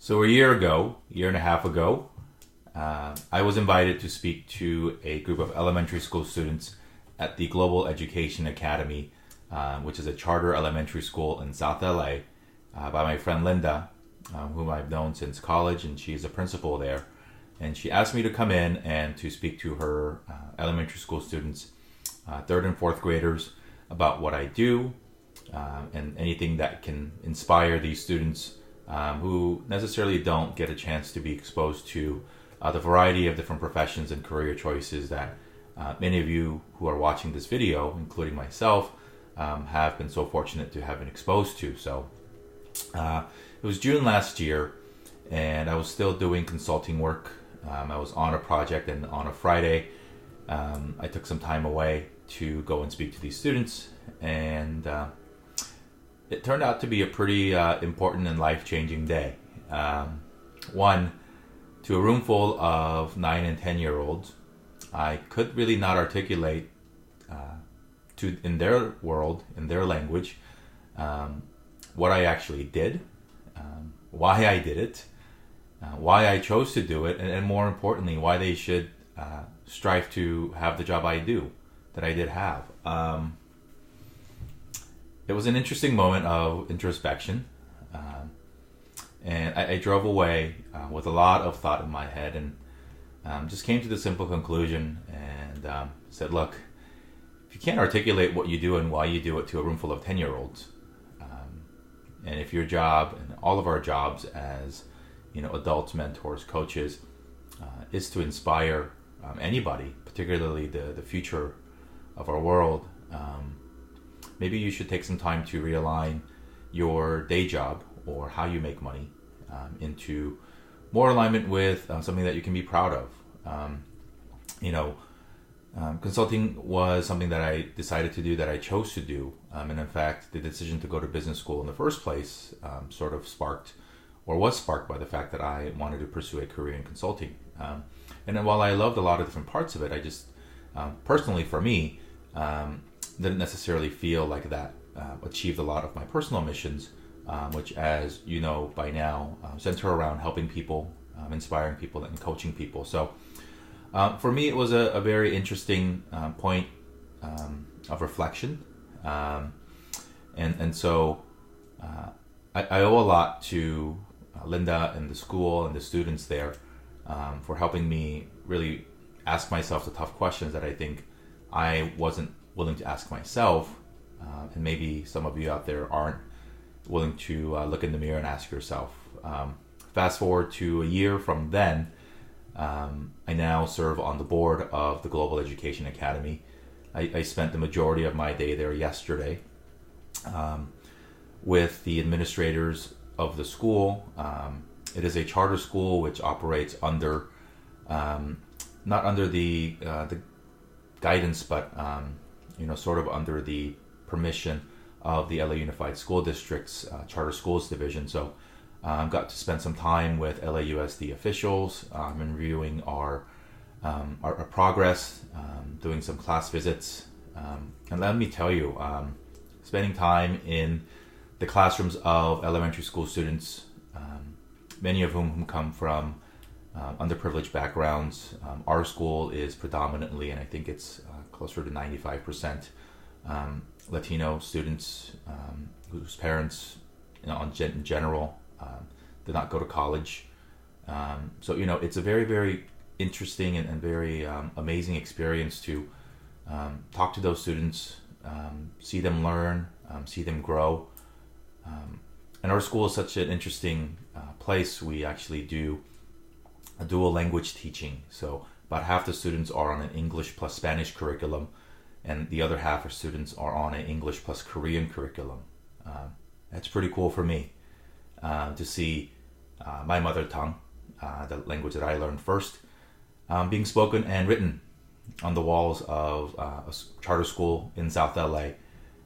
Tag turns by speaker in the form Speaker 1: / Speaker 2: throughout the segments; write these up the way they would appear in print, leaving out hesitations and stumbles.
Speaker 1: So a year and a half ago, I was invited to speak to a group of elementary school students at the Global Education Academy, which is a charter elementary school in South LA, by my friend Linda, whom I've known since college, and she's a principal there. And she asked me to come in and to speak to her elementary school students, third and fourth graders, about what I do and anything that can inspire these students who necessarily don't get a chance to be exposed to the variety of different professions and career choices that many of you who are watching this video, including myself, have been so fortunate to have been exposed to. So it was June last year, and I was still doing consulting work. I was on a project, and on a Friday, I took some time away to go and speak to these students, and it turned out to be a pretty important and life-changing day. One, to a room full of 9 and 10-year-olds, I could really not articulate in their world, in their language, what I actually did, why I did it, why I chose to do it, and more importantly, why they should strive to have the job I do, that I did have. It was an interesting moment of introspection, and I drove away with a lot of thought in my head, and just came to the simple conclusion and said, look, if you can't articulate what you do and why you do it to a room full of 10-year-olds, and if your job and all of our jobs as adults, mentors, coaches, is to inspire anybody, particularly the future of our world, maybe you should take some time to realign your day job or how you make money into more alignment with something that you can be proud of. Consulting was something that I decided to do, that I chose to do. And in fact, the decision to go to business school in the first place sort of was sparked by the fact that I wanted to pursue a career in consulting. And then while I loved a lot of different parts of it, I just, personally for me, didn't necessarily feel like that achieved a lot of my personal missions, which, as you know by now, center around helping people, inspiring people, and coaching people. So for me, it was a very interesting point of reflection. And so I owe a lot to Linda and the school and the students there for helping me really ask myself the tough questions that I think I wasn't willing to ask myself, and maybe some of you out there aren't willing to look in the mirror and ask yourself. Fast forward to a year from then, I now serve on the board of the Global Education Academy. I spent the majority of my day there yesterday with the administrators of the school. It is a charter school which operates under, not under the guidance, but sort of under the permission of the LA Unified School District's Charter Schools Division. So got to spend some time with LAUSD officials, and reviewing our progress, doing some class visits, and let me tell you, spending time in the classrooms of elementary school students, many of whom come from underprivileged backgrounds. Our school is predominantly, and I think it's closer to 95%, Latino students whose parents, in general, did not go to college. So it's a very, very interesting and very amazing experience to talk to those students, see them learn, see them grow. And our school is such an interesting place. We actually do a dual language teaching. So about half the students are on an English plus Spanish curriculum, and the other half of students are on an English plus Korean curriculum. That's pretty cool for me to see my mother tongue, the language that I learned first, being spoken and written on the walls of a charter school in South LA.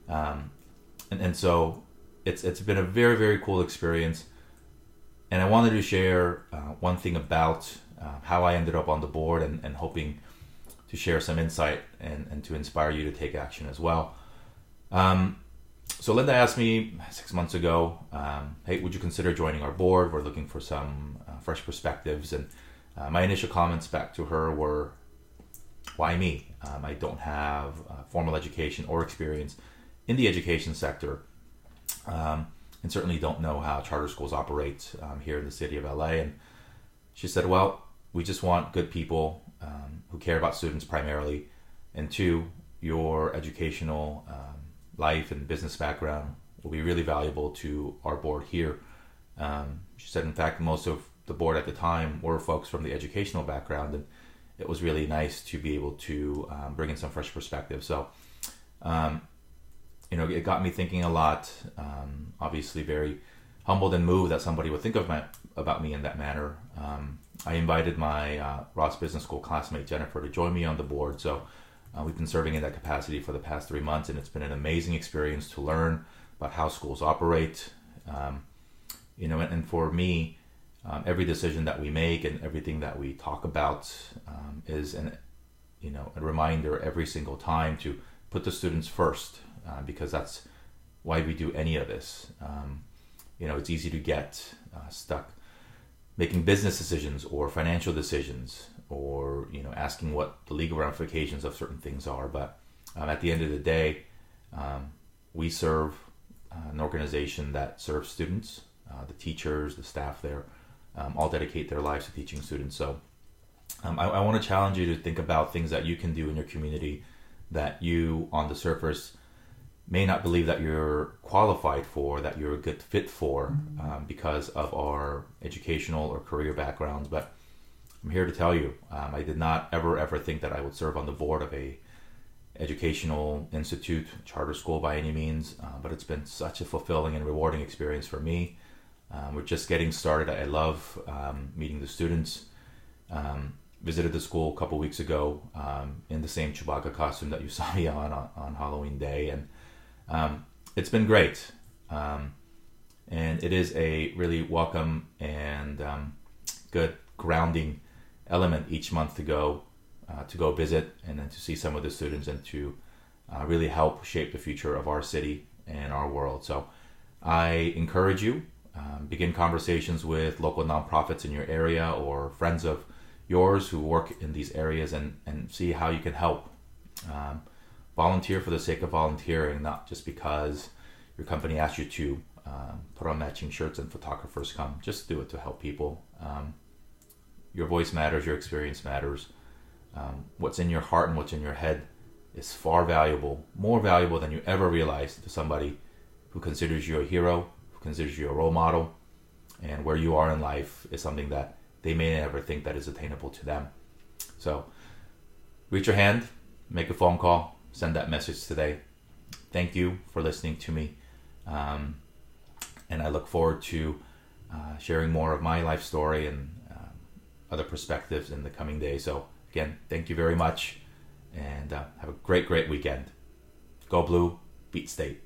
Speaker 1: And so it's been a very, very cool experience. And I wanted to share one thing about how I ended up on the board, and hoping to share some insight and to inspire you to take action as well. So Linda asked me 6 months ago, hey, would you consider joining our board? We're looking for some fresh perspectives. And my initial comments back to her were, why me? I don't have formal education or experience in the education sector, and certainly don't know how charter schools operate here in the city of LA. And she said, well, we just want good people who care about students primarily, and two, your educational life and business background will be really valuable to our board here. She said, in fact, most of the board at the time were folks from the educational background, and it was really nice to be able to bring in some fresh perspective. So, it got me thinking a lot. Obviously, very humbled and moved that somebody would think about me in that manner. I invited my Ross Business School classmate Jennifer to join me on the board. So we've been serving in that capacity for the past 3 months, and it's been an amazing experience to learn about how schools operate. And for me, every decision that we make and everything that we talk about is a reminder every single time to put the students first, because that's why we do any of this. It's easy to get stuck making business decisions or financial decisions, or asking what the legal ramifications of certain things are. But at the end of the day, we serve an organization that serves students. The teachers, the staff there, all dedicate their lives to teaching students. So I want to challenge you to think about things that you can do in your community that you, on the surface, may not believe that you're qualified for, that you're a good fit for, because of our educational or career backgrounds. But I'm here to tell you, I did not ever think that I would serve on the board of a educational institute, charter school by any means, but it's been such a fulfilling and rewarding experience for me. We're just getting started. I love meeting the students. Visited the school a couple weeks ago in the same Chewbacca costume that you saw me on Halloween Day, and it's been great. And it is a really welcome and good grounding element each month to go visit, and then to see some of the students, and to really help shape the future of our city and our world. So I encourage you, begin conversations with local nonprofits in your area or friends of yours who work in these areas, and see how you can help. Volunteer for the sake of volunteering, not just because your company asks you to. Put on matching shirts and photographers come. Just do it to help people. Your voice matters, your experience matters. What's in your heart and what's in your head is far valuable, more valuable than you ever realized, to somebody who considers you a hero, who considers you a role model, and where you are in life is something that they may never think that is attainable to them. So reach your hand, make a phone call, send that message today. Thank you for listening to me. And I look forward to sharing more of my life story and other perspectives in the coming days. So again, thank you very much, and have a great weekend. Go Blue, beat State.